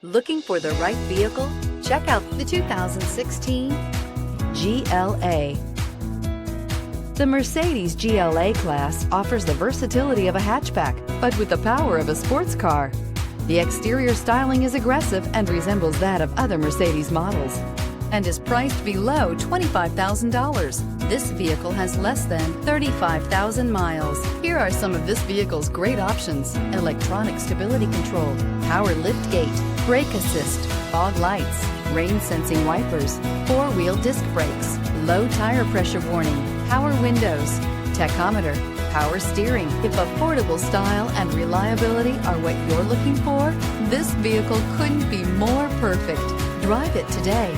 Looking for the right vehicle? Check out the 2016 GLA. The Mercedes GLA-Class offers the versatility of a hatchback, but with the power of a sports car. The exterior styling is aggressive and resembles that of other Mercedes models, and is priced below $25,000. This vehicle has less than 35,000 miles. Here are some of this vehicle's great options: electronic stability control, power liftgate, brake assist, fog lights, rain sensing wipers, four-wheel disc brakes, low tire pressure warning, power windows, tachometer, power steering. If affordable style and reliability are what you're looking for, this vehicle couldn't be more perfect. Drive it today.